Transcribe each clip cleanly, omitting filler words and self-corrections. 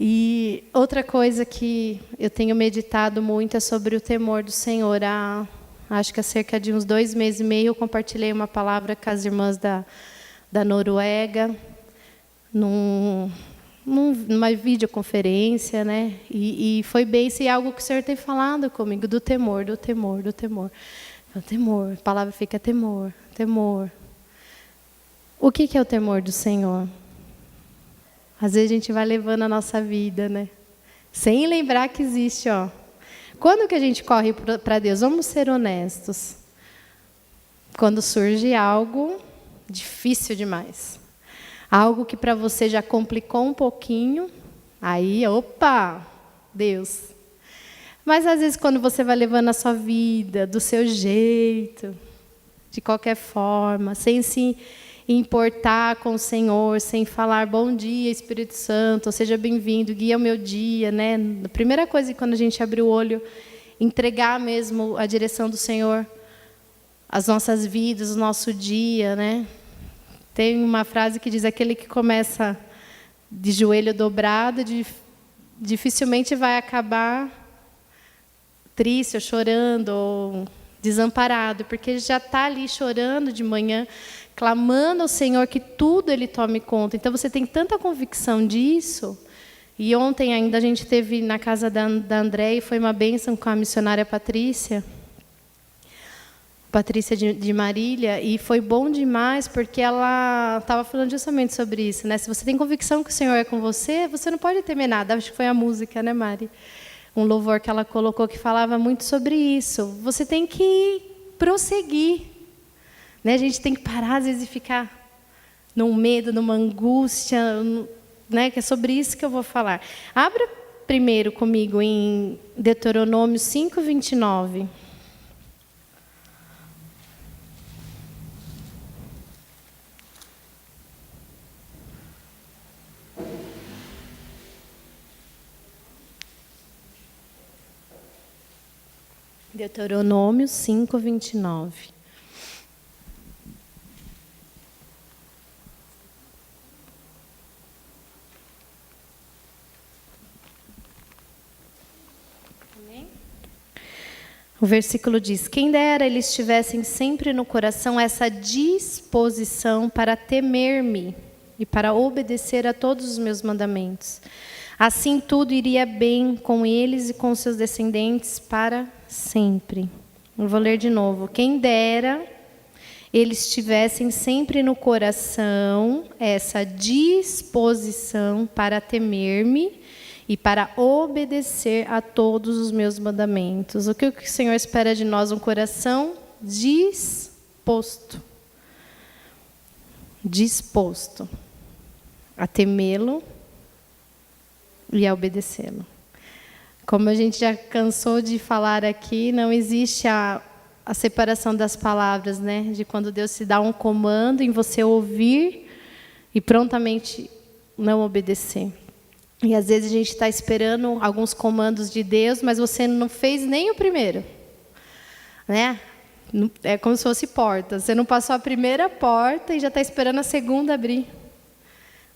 E outra coisa que eu tenho meditado muito é sobre o temor do Senhor. Acho que há cerca de uns 2 meses e meio eu compartilhei uma palavra com as irmãs da Noruega, numa videoconferência, né? E foi bem isso, e algo que o Senhor tem falado comigo, do temor. O temor, a palavra fica temor. O que é o temor do Senhor? Às vezes a gente vai levando a nossa vida, né? Sem lembrar que existe, ó. Quando que a gente corre para Deus? Vamos ser honestos. Quando surge algo difícil demais. Algo que para você já complicou um pouquinho. Aí, opa, Deus. Mas às vezes quando você vai levando a sua vida do seu jeito, de qualquer forma, sem se importar com o Senhor, sem falar bom dia, Espírito Santo, seja bem-vindo, guia o meu dia, né? A primeira coisa, quando a gente abre o olho, entregar mesmo a direção do Senhor, as nossas vidas, o nosso dia, né? Tem uma frase que diz: aquele que começa de joelho dobrado, dificilmente vai acabar triste, ou chorando, ou desamparado, porque já está ali chorando de manhã, clamando ao Senhor que tudo Ele tome conta. Então, você tem tanta convicção disso. E ontem ainda a gente esteve na casa da André e foi uma bênção com a missionária Patrícia de Marília, e foi bom demais, porque ela estava falando justamente sobre isso, né? Se você tem convicção que o Senhor é com você, você não pode temer nada. Acho que foi a música, né, Mari? Um louvor que ela colocou que falava muito sobre isso. Você tem que prosseguir. Né? A gente tem que parar, às vezes, e ficar num medo, numa angústia, né? Que é sobre isso que eu vou falar. Abra primeiro comigo em Deuteronômio 5:29. Deuteronômio 5:29. O versículo diz: quem dera eles tivessem sempre no coração essa disposição para temer-me e para obedecer a todos os meus mandamentos. Assim tudo iria bem com eles e com seus descendentes para sempre. Eu vou ler de novo. Quem dera eles tivessem sempre no coração essa disposição para temer-me e para obedecer a todos os meus mandamentos. O que o Senhor espera de nós? Um coração disposto. Disposto a temê-lo e a obedecê-lo. Como a gente já cansou de falar aqui, não existe a separação das palavras, né? De quando Deus te dá um comando em você ouvir e prontamente não obedecer. E às vezes a gente está esperando alguns comandos de Deus, mas você não fez nem o primeiro. Né? É como se fosse porta. Você não passou a primeira porta e já está esperando a segunda abrir.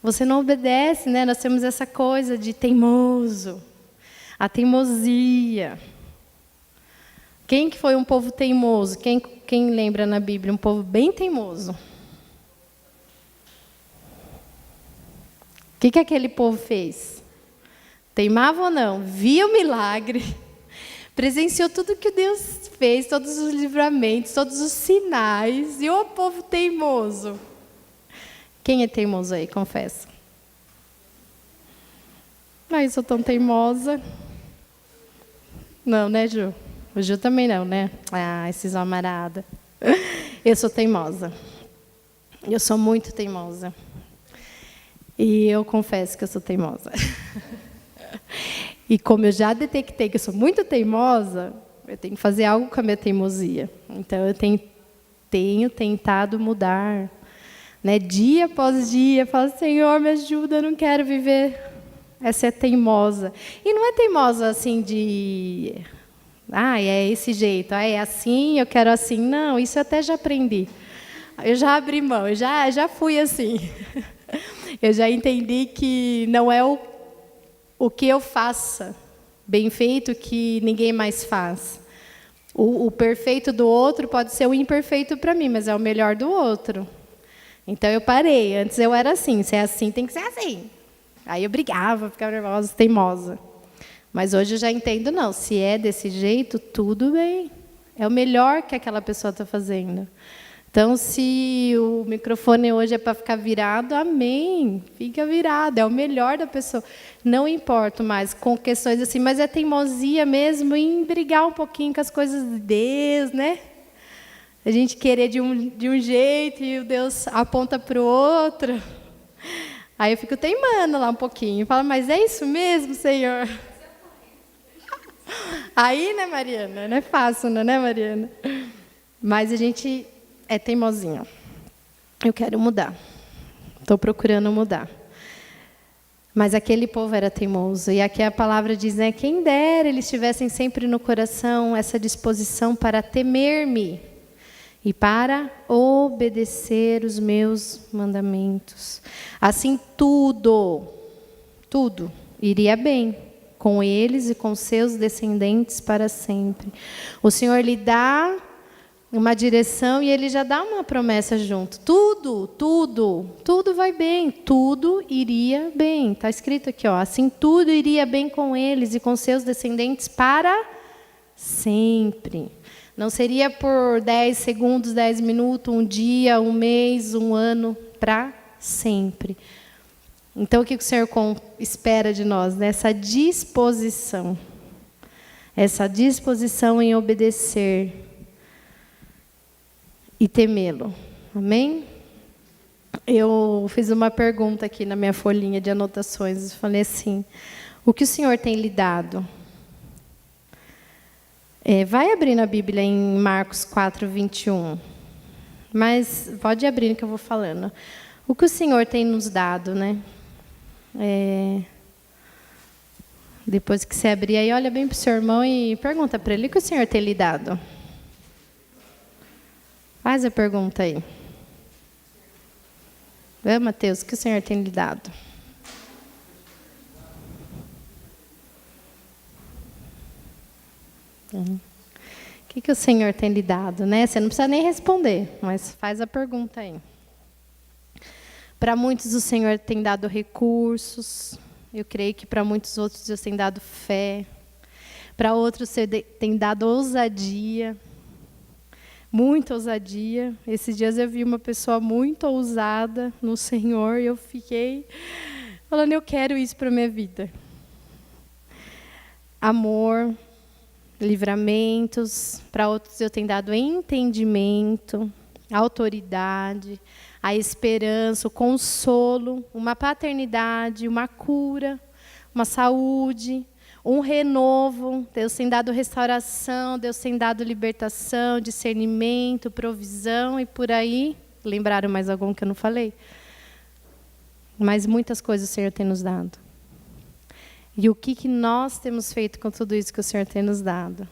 Você não obedece, né? Nós temos essa coisa de teimoso. A teimosia. Quem que foi um povo teimoso? Quem lembra na Bíblia? Um povo bem teimoso. O que aquele povo fez? Teimava ou não? Via o milagre. Presenciou tudo que Deus fez, todos os livramentos, todos os sinais. E o povo teimoso. Quem é teimoso aí? Confessa. Mas eu sou tão teimosa. Não, né, Ju? O Ju também não, né? Ah, esses amarada. Eu sou teimosa. Eu sou muito teimosa. E eu confesso que eu sou teimosa. E como eu já detectei que eu sou muito teimosa, eu tenho que fazer algo com a minha teimosia. Então, eu tenho tentado mudar. Né? Dia após dia, falo: Senhor, me ajuda, eu não quero viver essa teimosa. E não é teimosa assim de... é esse jeito, é assim, eu quero assim. Não, isso eu até já aprendi. Eu já abri mão, eu já fui assim. Eu já entendi que não é o que eu faça bem feito que ninguém mais faz. O perfeito do outro pode ser o imperfeito para mim, mas é o melhor do outro. Então eu parei. Antes eu era assim, se é assim, tem que ser assim. Aí eu brigava, ficava nervosa, teimosa. Mas hoje eu já entendo, não. Se é desse jeito, tudo bem. É o melhor que aquela pessoa está fazendo. Então, se o microfone hoje é para ficar virado, amém. Fica virado, é o melhor da pessoa. Não importo mais com questões assim, mas é teimosia mesmo em brigar um pouquinho com as coisas de Deus, né? A gente querer de um jeito e o Deus aponta para o outro. Aí eu fico teimando lá um pouquinho. Falo, mas é isso mesmo, Senhor? Aí, né, Mariana? Não é fácil, né, Mariana? Mas a gente é teimosinho. Eu quero mudar. Estou procurando mudar. Mas aquele povo era teimoso. E aqui a palavra diz, né, quem dera eles tivessem sempre no coração essa disposição para temer-me e para obedecer os meus mandamentos. Assim tudo iria bem com eles e com seus descendentes para sempre. O Senhor lhe dá uma direção e Ele já dá uma promessa junto. Tudo vai bem, tudo iria bem. Está escrito aqui, ó, assim tudo iria bem com eles e com seus descendentes para sempre. Não seria por 10 segundos, 10 minutos, um dia, um mês, um ano, para sempre. Então, o que o Senhor espera de nós? Né? Essa disposição em obedecer e temê-lo. Amém? Eu fiz uma pergunta aqui na minha folhinha de anotações. Eu falei assim, o que o Senhor tem lhe dado? Vai abrir na Bíblia em Marcos 4, 21. Mas pode abrir que eu vou falando. O que o Senhor tem nos dado, né? Depois que você abrir aí, olha bem para o seu irmão e pergunta para ele o que o Senhor tem lhe dado. Faz a pergunta aí. Mateus, o que o Senhor tem lhe dado? O que o Senhor tem lhe dado, né? Você não precisa nem responder, mas faz a pergunta aí. Para muitos o Senhor tem dado recursos. Eu creio que para muitos outros Deus tem dado fé. Para outros você tem dado ousadia. Muita ousadia. Esses dias eu vi uma pessoa muito ousada no Senhor e eu fiquei falando, eu quero isso para a minha vida. Amor, livramentos. Para outros eu tenho dado entendimento, autoridade, a esperança, o consolo, uma paternidade, uma cura, uma saúde, um renovo. Deus tem dado restauração, Deus tem dado libertação, discernimento, provisão e por aí. Lembraram mais algum que eu não falei? Mas muitas coisas o Senhor tem nos dado. E o que nós temos feito com tudo isso que o Senhor tem nos dado?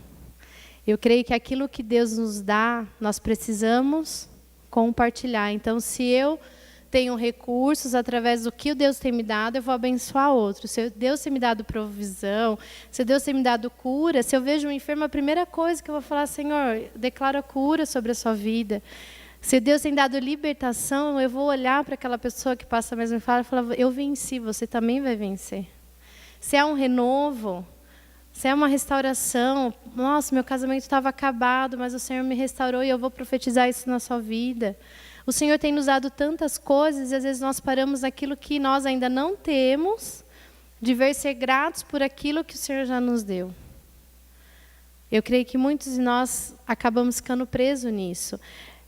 Eu creio que aquilo que Deus nos dá, nós precisamos compartilhar. Então, se eu tenho recursos através do que o Deus tem me dado, eu vou abençoar outros. Se Deus tem me dado provisão, se Deus tem me dado cura, se eu vejo um enfermo, a primeira coisa que eu vou falar, Senhor, declaro a cura sobre a sua vida. Se Deus tem dado libertação, eu vou olhar para aquela pessoa que passa a mesma fala e falar, eu venci, você também vai vencer. Se é um renovo, se é uma restauração, nossa, meu casamento estava acabado, mas o Senhor me restaurou e eu vou profetizar isso na sua vida. O Senhor tem nos dado tantas coisas e às vezes nós paramos naquilo que nós ainda não temos, de ver ser gratos por aquilo que o Senhor já nos deu. Eu creio que muitos de nós acabamos ficando presos nisso.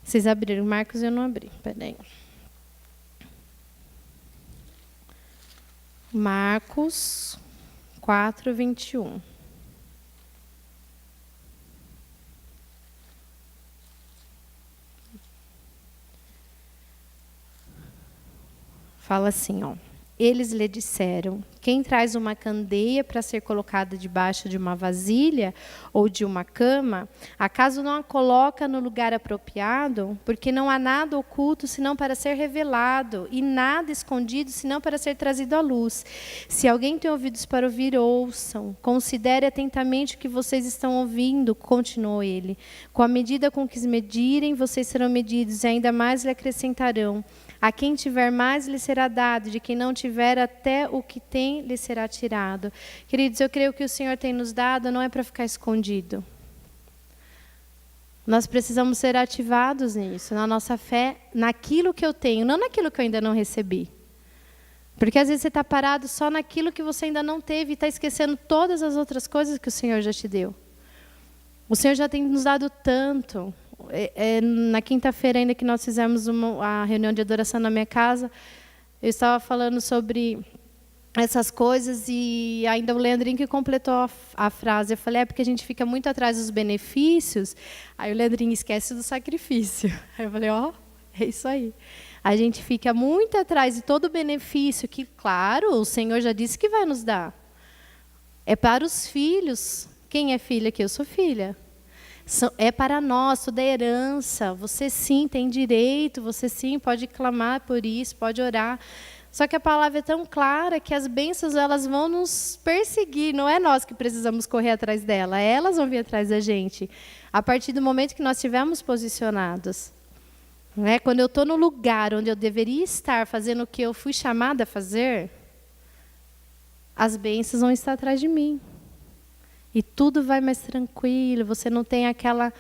Vocês abriram Marcos e eu não abri, peraí. Marcos 4, 21. Fala assim, ó. Eles lhe disseram: quem traz uma candeia para ser colocada debaixo de uma vasilha ou de uma cama, acaso não a coloca no lugar apropriado? Porque não há nada oculto senão para ser revelado, e nada escondido senão para ser trazido à luz. Se alguém tem ouvidos para ouvir, ouçam. Considere atentamente o que vocês estão ouvindo, continuou ele. Com a medida com que medirem, vocês serão medidos, e ainda mais lhe acrescentarão. A quem tiver mais lhe será dado, de quem não tiver, até o que tem lhe será tirado. Queridos, eu creio que o Senhor tem nos dado não é para ficar escondido. Nós precisamos ser ativados nisso, na nossa fé, naquilo que eu tenho, não naquilo que eu ainda não recebi. Porque às vezes você está parado só naquilo que você ainda não teve e está esquecendo todas as outras coisas que o Senhor já te deu. O Senhor já tem nos dado tanto. Na quinta-feira, ainda que nós fizemos a reunião de adoração na minha casa, eu estava falando sobre essas coisas e ainda o Leandrinho que completou a frase. Eu falei, porque a gente fica muito atrás dos benefícios, aí o Leandrinho esquece do sacrifício. Aí eu falei, é isso aí. A gente fica muito atrás de todo o benefício que, claro, o Senhor já disse que vai nos dar. É para os filhos. Quem é filha aqui? Eu sou filha. É para nós, tudo é herança. Você sim tem direito, você sim pode clamar por isso, pode orar. Só que a palavra é tão clara que as bênçãos elas vão nos perseguir. Não é nós que precisamos correr atrás dela, elas vão vir atrás da gente. A partir do momento que nós estivermos posicionados. Quando eu estou no lugar onde eu deveria estar fazendo o que eu fui chamada a fazer, as bênçãos vão estar atrás de mim. E tudo vai mais tranquilo, você não tem aquela...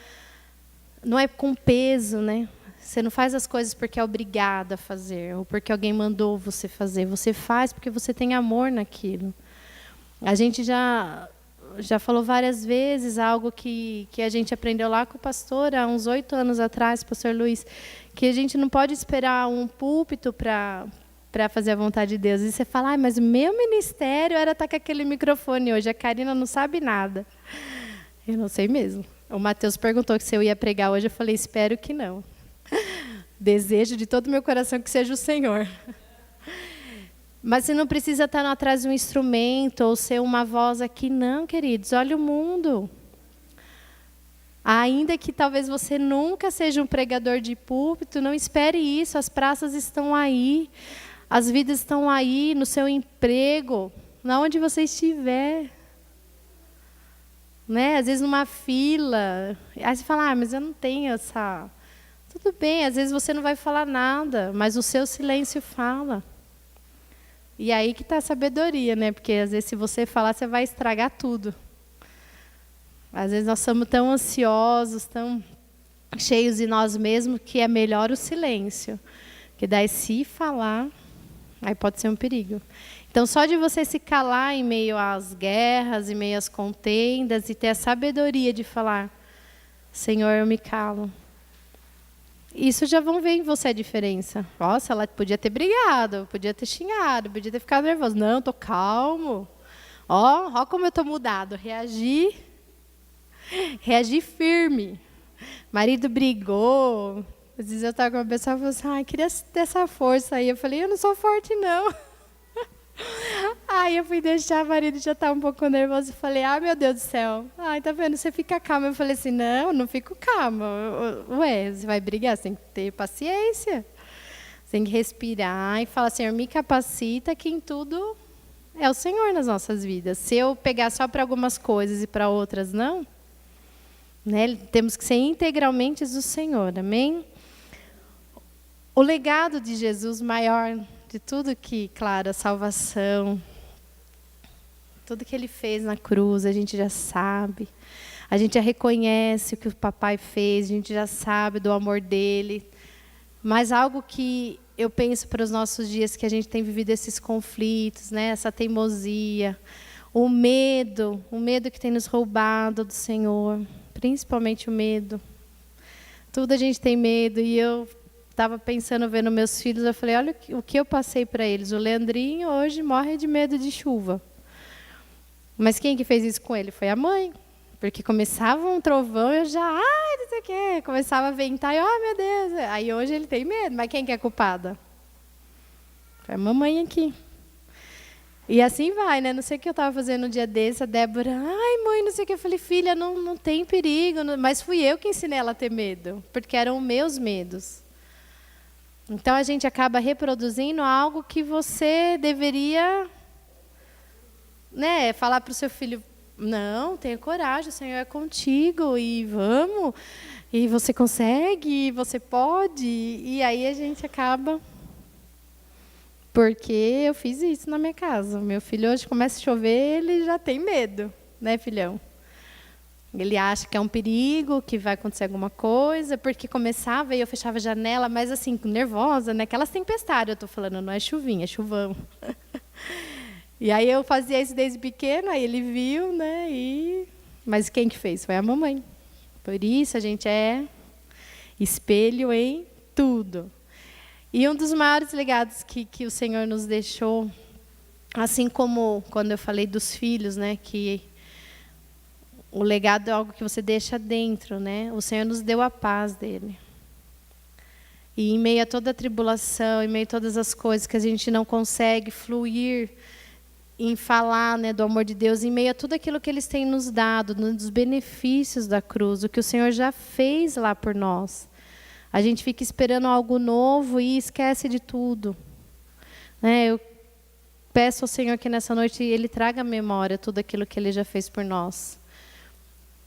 Não é com peso, né? Você não faz as coisas porque é obrigado a fazer, ou porque alguém mandou você fazer. Você faz porque você tem amor naquilo. A gente já falou várias vezes algo que a gente aprendeu lá com o pastor, há uns 8 anos atrás, pastor Luiz, que a gente não pode esperar um púlpito para fazer a vontade de Deus. E você fala, mas o meu ministério era estar com aquele microfone hoje. A Karina não sabe nada. Eu não sei mesmo. O Mateus perguntou se eu ia pregar hoje. Eu falei, espero que não. Desejo de todo o meu coração que seja o Senhor. Mas você não precisa estar atrás de um instrumento ou ser uma voz aqui. Não, queridos. Olha o mundo. Ainda que talvez você nunca seja um pregador de púlpito, não espere isso. As praças estão aí. As vidas estão aí, no seu emprego, onde você estiver. Às vezes numa fila. Aí você fala, mas eu não tenho essa... Tudo bem, às vezes você não vai falar nada, mas o seu silêncio fala. E aí que está a sabedoria, Porque às vezes se você falar, você vai estragar tudo. Às vezes nós somos tão ansiosos, tão cheios de nós mesmos, que é melhor o silêncio. Porque daí se falar... Aí pode ser um perigo. Então, só de você se calar em meio às guerras, em meio às contendas, e ter a sabedoria de falar, Senhor, eu me calo. Isso já vão ver em você a diferença. Nossa, ela podia ter brigado, podia ter xingado, podia ter ficado nervosa. Não, estou calmo. Ó como eu estou mudado. Reagi firme. Marido brigou. Às vezes eu estava com uma pessoa e falei assim, queria ter essa força aí. Eu falei, eu não sou forte, não. Aí eu fui deixar, o marido já estava um pouco nervoso. Eu falei, meu Deus do céu. Tá vendo, você fica calma. Eu falei assim, não fico calma. Ué, você vai brigar, você tem que ter paciência. Você tem que respirar e falar, Senhor, me capacita, que em tudo é o Senhor nas nossas vidas. Se eu pegar só para algumas coisas e para outras não, temos que ser integralmente do Senhor, amém? O legado de Jesus maior de tudo que, claro, a salvação, tudo que ele fez na cruz, a gente já sabe. A gente já reconhece o que o papai fez, a gente já sabe do amor dele. Mas algo que eu penso para os nossos dias, que a gente tem vivido esses conflitos, essa teimosia, o medo que tem nos roubado do Senhor, principalmente o medo. Tudo a gente tem medo, e eu estava pensando, vendo meus filhos, eu falei, olha o que eu passei para eles. O Leandrinho hoje morre de medo de chuva. Mas quem que fez isso com ele? Foi a mãe. Porque começava um trovão, eu já, não sei o quê. Começava a ventar, e meu Deus. Aí hoje ele tem medo, mas quem que é a culpada? Foi a mamãe aqui. E assim vai, né? Não sei o que eu estava fazendo no dia desse, a Débora, ai mãe, não sei o que. Eu falei, filha, não tem perigo. Mas fui eu que ensinei ela a ter medo, porque eram meus medos. Então a gente acaba reproduzindo algo que você deveria, né, falar para o seu filho, não, tenha coragem, o Senhor é contigo e vamos, e você consegue, e você pode. E aí a gente acaba, porque eu fiz isso na minha casa. Meu filho hoje começa a chover, ele já tem medo, né, filhão? Ele acha que é um perigo, que vai acontecer alguma coisa, porque começava e eu fechava a janela, mas assim, nervosa, né? Aquelas tempestades, eu estou falando, não é chuvinha, é chuvão. E aí eu fazia isso desde pequeno, aí ele viu, né? Mas quem que fez? Foi a mamãe. Por isso a gente é espelho em tudo. E um dos maiores legados que o Senhor nos deixou, assim como quando eu falei dos filhos, né? Que o legado é algo que você deixa dentro, né? O Senhor nos deu a paz dele. E em meio a toda a tribulação, em meio a todas as coisas que a gente não consegue fluir em falar, né, do amor de Deus, em meio a tudo aquilo que eles têm nos dado, dos benefícios da cruz, o que o Senhor já fez lá por nós. A gente fica esperando algo novo e esquece de tudo. Né? Eu peço ao Senhor que nessa noite Ele traga à memória tudo aquilo que Ele já fez por nós.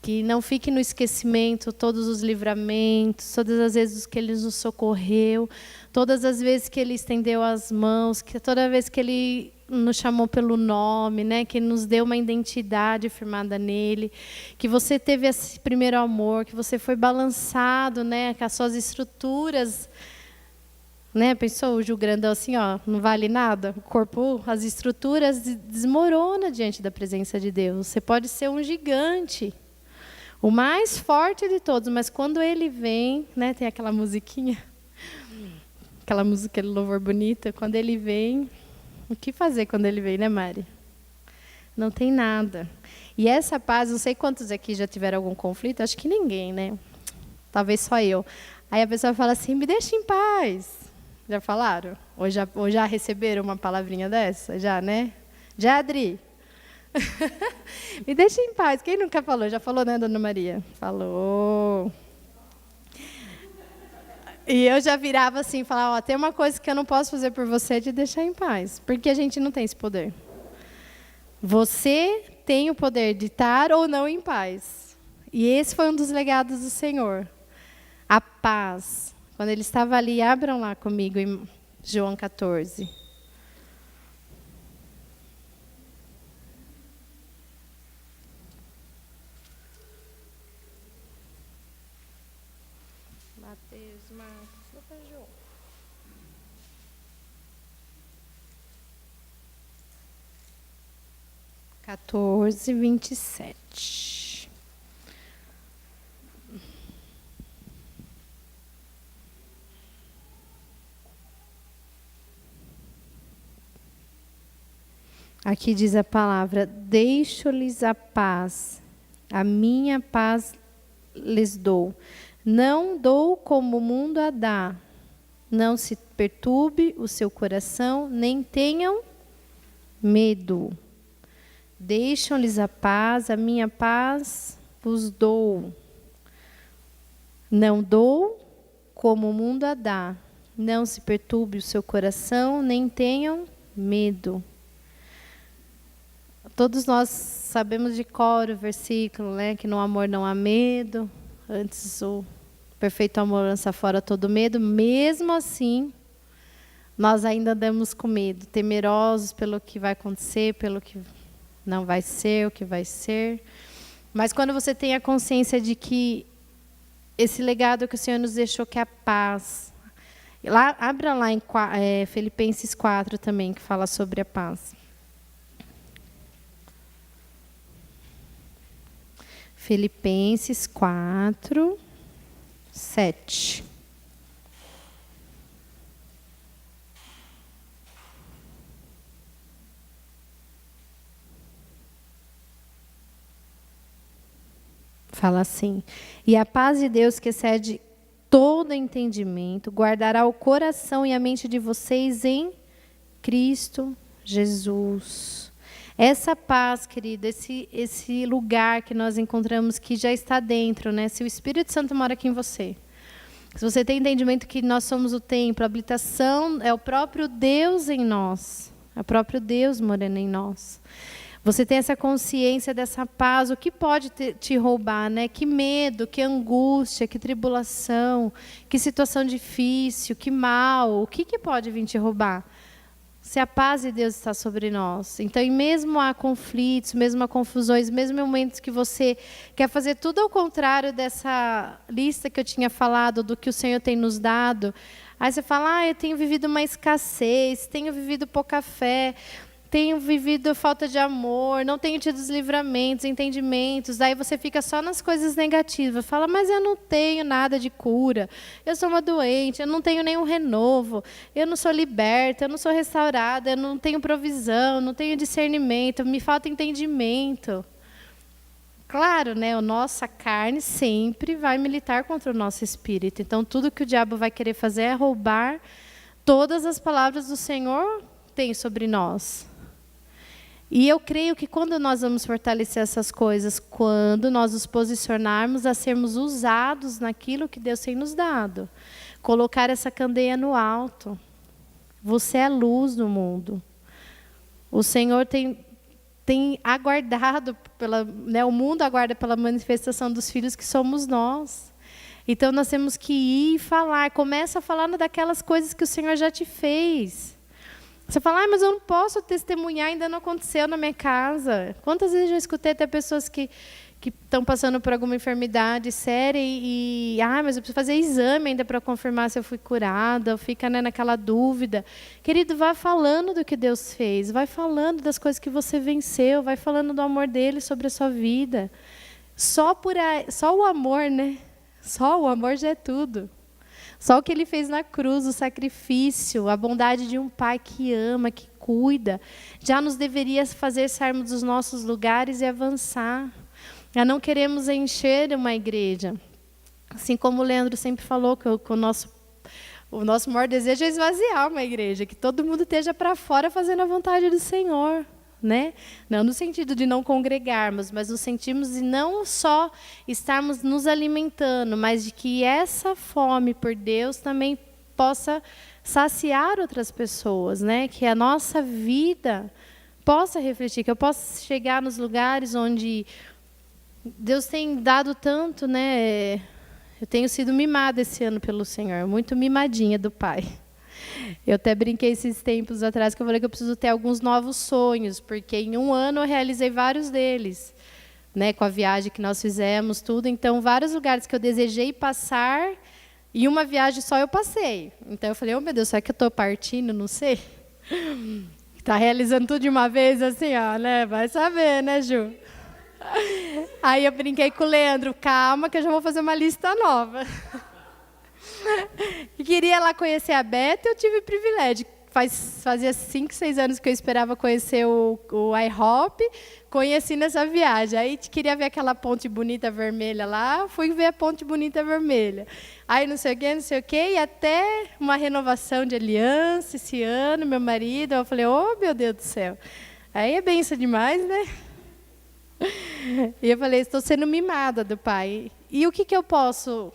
Que não fique no esquecimento todos os livramentos, todas as vezes que Ele nos socorreu, todas as vezes que Ele estendeu as mãos, que toda vez que Ele nos chamou pelo nome, né, que Ele nos deu uma identidade firmada nele, que você teve esse primeiro amor, que você foi balançado, né, com as suas estruturas, né, pensou o Ju grandão assim, ó, não vale nada, o corpo, as estruturas desmorona diante da presença de Deus. Você pode ser um gigante, o mais forte de todos, mas quando ele vem, né, tem aquela musiquinha, aquela música de louvor bonita, quando ele vem, o que fazer quando ele vem, né, Mari? Não tem nada. E essa paz, não sei quantos aqui já tiveram algum conflito, acho que ninguém, né? Talvez só eu. Aí a pessoa fala assim, me deixa em paz. Já falaram? Ou já receberam uma palavrinha dessa? Já, né? Já, Adri? Me deixa em paz. Quem nunca falou? Já falou, né, Dona Maria? Falou. E eu já virava assim, falava, ó, tem uma coisa que eu não posso fazer por você, é te deixar em paz. Porque a gente não tem esse poder. Você tem o poder de estar ou não em paz. E esse foi um dos legados do Senhor. A paz. Quando ele estava ali, abram lá comigo em João 14. Mateus, Marcos, Lucas, João. Quatorze, 27. Aqui diz a palavra, deixo-lhes a paz, a minha paz lhes dou. Não dou como o mundo a dá. Não se perturbe o seu coração, nem tenham medo. Deixam-lhes a paz, a minha paz vos dou. Não dou como o mundo a dá. Não se perturbe o seu coração, nem tenham medo. Todos nós sabemos de cor o versículo, né? Que no amor não há medo. Antes o perfeito amor lança fora todo medo. Mesmo assim, nós ainda andamos com medo, temerosos pelo que vai acontecer, pelo que não vai ser, o que vai ser. Mas quando você tem a consciência de que esse legado que o Senhor nos deixou, que é a paz. Lá, abra lá em Filipenses 4 também, que fala sobre a paz. Filipenses 4, 7. Fala assim, e a paz de Deus que excede todo entendimento, guardará o coração e a mente de vocês em Cristo Jesus. Essa paz, querido, esse lugar que nós encontramos que já está dentro, né? Se o Espírito Santo mora aqui em você, se você tem entendimento que nós somos o templo, a habitação é o próprio Deus em nós, é o próprio Deus morando em nós. Você tem essa consciência dessa paz, o que pode te roubar, né? Que medo, que angústia, que tribulação, que situação difícil, que mal, o que pode vir te roubar? Se a paz de Deus está sobre nós. Então, e mesmo há conflitos, mesmo há confusões, mesmo em momentos que você quer fazer tudo ao contrário dessa lista que eu tinha falado, do que o Senhor tem nos dado, aí você fala, eu tenho vivido uma escassez, tenho vivido pouca fé, tenho vivido falta de amor, não tenho tido os livramentos, entendimentos. Daí você fica só nas coisas negativas. Fala, mas eu não tenho nada de cura. Eu sou uma doente, eu não tenho nenhum renovo. Eu não sou liberta, eu não sou restaurada, eu não tenho provisão, não tenho discernimento, me falta entendimento. Claro, né, a nossa carne sempre vai militar contra o nosso espírito. Então, tudo que o diabo vai querer fazer é roubar todas as palavras do Senhor tem sobre nós. E eu creio que quando nós vamos fortalecer essas coisas, quando nós nos posicionarmos a sermos usados naquilo que Deus tem nos dado, colocar essa candeia no alto. Você é luz do mundo. O Senhor tem aguardado, o mundo aguarda pela manifestação dos filhos que somos nós. Então nós temos que ir e falar, começa a falar daquelas coisas que o Senhor já te fez. Você fala, mas eu não posso testemunhar, ainda não aconteceu na minha casa. Quantas vezes eu já escutei até pessoas que estão passando por alguma enfermidade séria mas eu preciso fazer exame ainda para confirmar se eu fui curada, fica naquela dúvida. Querido, vai falando do que Deus fez, vai falando das coisas que você venceu, vai falando do amor dele sobre a sua vida. Só o amor, né? Só o amor já é tudo. Só o que ele fez na cruz, o sacrifício, a bondade de um pai que ama, que cuida, já nos deveria fazer sairmos dos nossos lugares e avançar. Já não queremos encher uma igreja. Assim como o Leandro sempre falou, que o nosso maior desejo é esvaziar uma igreja, que todo mundo esteja para fora fazendo a vontade do Senhor. Né? Não no sentido de não congregarmos, mas no sentido de não só estarmos nos alimentando, mas de que essa fome por Deus também possa saciar outras pessoas, né? Que a nossa vida possa refletir, que eu possa chegar nos lugares onde Deus tem dado tanto, né? Eu tenho sido mimada esse ano pelo Senhor, muito mimadinha do Pai. Eu até brinquei esses tempos atrás que eu falei que eu preciso ter alguns novos sonhos, porque em um ano eu realizei vários deles, né, com a viagem que nós fizemos, tudo. Então, vários lugares que eu desejei passar, e uma viagem só eu passei. Então, eu falei, meu Deus, será que eu estou partindo? Não sei. Está realizando tudo de uma vez, assim, né? Vai saber, né, Ju? Aí eu brinquei com o Leandro, calma que eu já vou fazer uma lista nova. E queria lá conhecer a Beta, eu tive privilégio. Fazia 5, 6 anos que eu esperava conhecer o IHOP, conheci nessa viagem. Aí queria ver aquela ponte bonita vermelha lá, fui ver a ponte bonita vermelha. Aí não sei o quê, e até uma renovação de aliança esse ano, meu marido, eu falei, meu Deus do céu. Aí é benção demais, né? E eu falei, estou sendo mimada do Pai. E o que eu posso...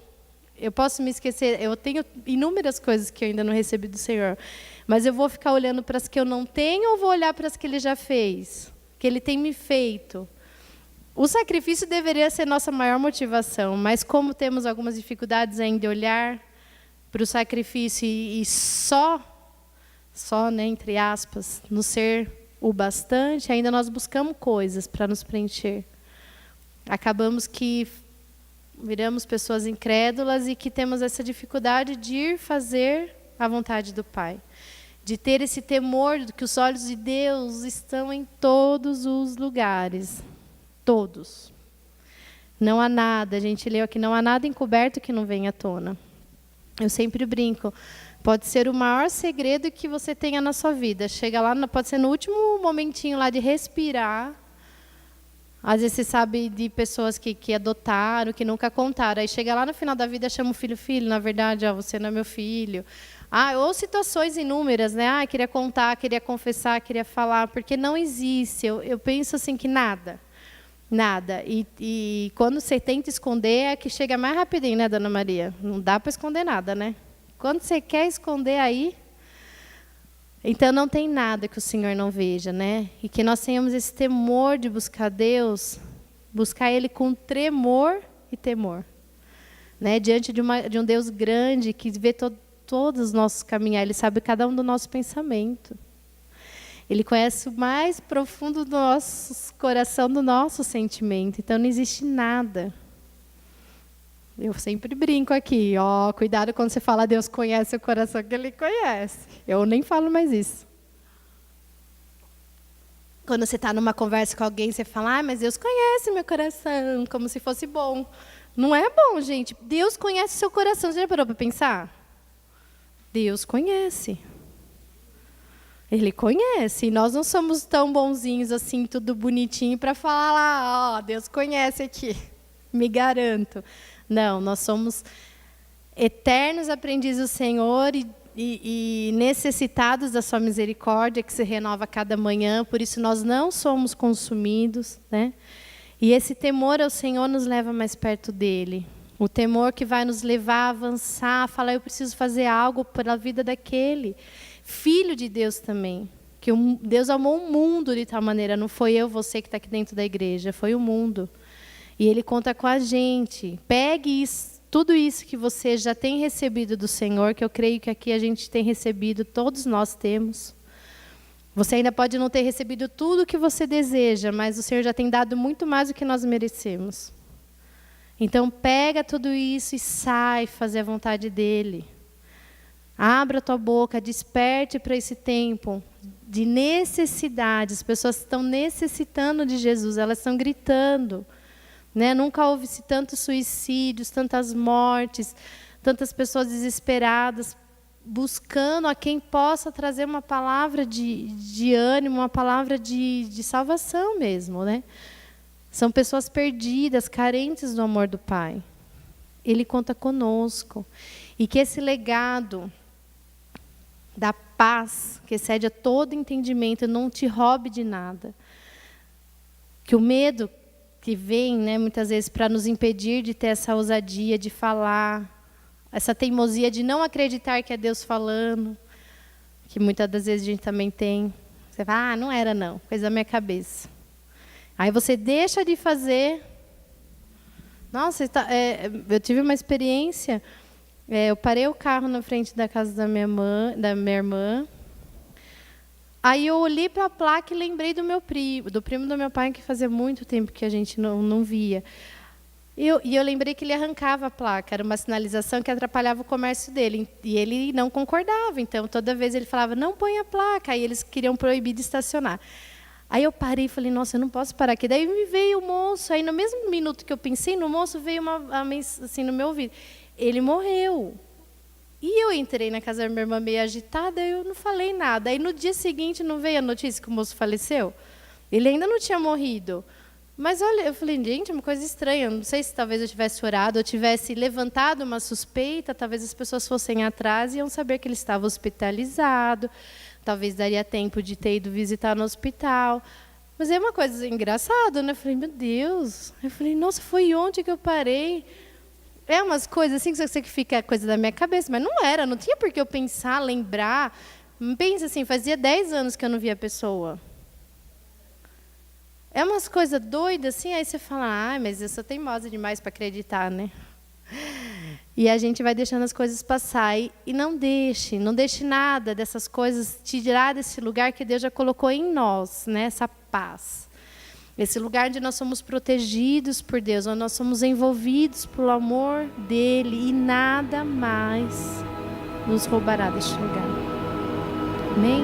Eu posso me esquecer, eu tenho inúmeras coisas que eu ainda não recebi do Senhor, mas eu vou ficar olhando para as que eu não tenho ou vou olhar para as que Ele já fez, que Ele tem me feito? O sacrifício deveria ser nossa maior motivação, mas como temos algumas dificuldades ainda de olhar para o sacrifício e só, né, entre aspas, no ser o bastante, ainda nós buscamos coisas para nos preencher. Acabamos que viramos pessoas incrédulas e que temos essa dificuldade de ir fazer a vontade do Pai. De ter esse temor de que os olhos de Deus estão em todos os lugares. Todos. Não há nada, a gente leu aqui, não há nada encoberto que não venha à tona. Eu sempre brinco, pode ser o maior segredo que você tenha na sua vida. Chega lá, pode ser no último momentinho lá de respirar. Às vezes você sabe de pessoas que adotaram, que nunca contaram. Aí chega lá no final da vida, chama o filho, na verdade, você não é meu filho. Ou situações inúmeras, né? Queria contar, queria confessar, queria falar, porque não existe. Eu penso assim que nada. Nada. E quando você tenta esconder, é que chega mais rapidinho, né, Dona Maria? Não dá para esconder nada, né? Quando você quer esconder aí... Então, não tem nada que o Senhor não veja, né? E que nós tenhamos esse temor de buscar Deus, buscar Ele com tremor e temor. Né? Diante de um Deus grande, que vê todos os nossos caminhar, Ele sabe cada um do nosso pensamento. Ele conhece o mais profundo do nosso coração, do nosso sentimento. Então, não existe nada. Eu sempre brinco aqui, cuidado quando você fala Deus conhece o coração, que Ele conhece. Eu nem falo mais isso. Quando você está numa conversa com alguém, você fala, mas Deus conhece meu coração, como se fosse bom. Não é bom, gente. Deus conhece o seu coração. Você já parou para pensar? Deus conhece. Ele conhece. E nós não somos tão bonzinhos assim, tudo bonitinho, para falar lá, Deus conhece aqui. Me garanto. Não, nós somos eternos aprendizes do Senhor e necessitados da sua misericórdia, que se renova a cada manhã, por isso nós não somos consumidos, né? E esse temor ao Senhor nos leva mais perto dele. O temor que vai nos levar a avançar, a falar, eu preciso fazer algo pela vida daquele. Filho de Deus também. Que Deus amou o mundo de tal maneira, não foi eu, você que está aqui dentro da igreja, foi o mundo. E Ele conta com a gente. Pegue tudo isso que você já tem recebido do Senhor, que eu creio que aqui a gente tem recebido, todos nós temos. Você ainda pode não ter recebido tudo o que você deseja, mas o Senhor já tem dado muito mais do que nós merecemos. Então, pega tudo isso e sai fazer a vontade dEle. Abra a tua boca, desperte para esse tempo de necessidade. As pessoas estão necessitando de Jesus, elas estão gritando. Né? Nunca houve tantos suicídios, tantas mortes, tantas pessoas desesperadas, buscando a quem possa trazer uma palavra de ânimo, uma palavra de salvação mesmo. Né? São pessoas perdidas, carentes do amor do Pai. Ele conta conosco. E que esse legado da paz, que excede a todo entendimento, não te roube de nada. Que o medo que vem, né, muitas vezes, para nos impedir de ter essa ousadia de falar, essa teimosia de não acreditar que é Deus falando, que muitas das vezes a gente também tem. Você fala, não era não, coisa da minha cabeça. Aí você deixa de fazer. Nossa, eu tive uma experiência, eu parei o carro na frente da casa da minha irmã. Aí eu olhei para a placa e lembrei do primo do meu pai, que fazia muito tempo que a gente não via. E eu lembrei que ele arrancava a placa, era uma sinalização que atrapalhava o comércio dele. E ele não concordava, então toda vez ele falava, não põe a placa, aí eles queriam proibir de estacionar. Aí eu parei e falei, nossa, eu não posso parar aqui. Daí me veio o moço, aí no mesmo minuto que eu pensei no moço, veio assim no meu ouvido. Ele morreu. E eu entrei na casa da minha irmã meio agitada, eu não falei nada. Aí no dia seguinte não veio a notícia que o moço faleceu? Ele ainda não tinha morrido. Mas olha, eu falei, gente, é uma coisa estranha. Não sei se talvez eu tivesse orado, eu tivesse levantado uma suspeita, talvez as pessoas fossem atrás e iam saber que ele estava hospitalizado. Talvez daria tempo de ter ido visitar no hospital. Mas é uma coisa engraçada, né? Eu falei, meu Deus. Eu falei, nossa, foi ontem que eu parei. É umas coisas assim, que eu sei que fica coisa da minha cabeça, mas não era, não tinha por que eu pensar, lembrar. Pensa assim, fazia 10 anos que eu não via a pessoa. É umas coisas doidas assim, aí você fala, mas eu sou teimosa demais para acreditar, né? E a gente vai deixando as coisas passar. E não deixe nada dessas coisas te tirar desse lugar que Deus já colocou em nós, né? Essa paz. Esse lugar onde nós somos protegidos por Deus, onde nós somos envolvidos pelo amor dEle e nada mais nos roubará deste lugar. Amém?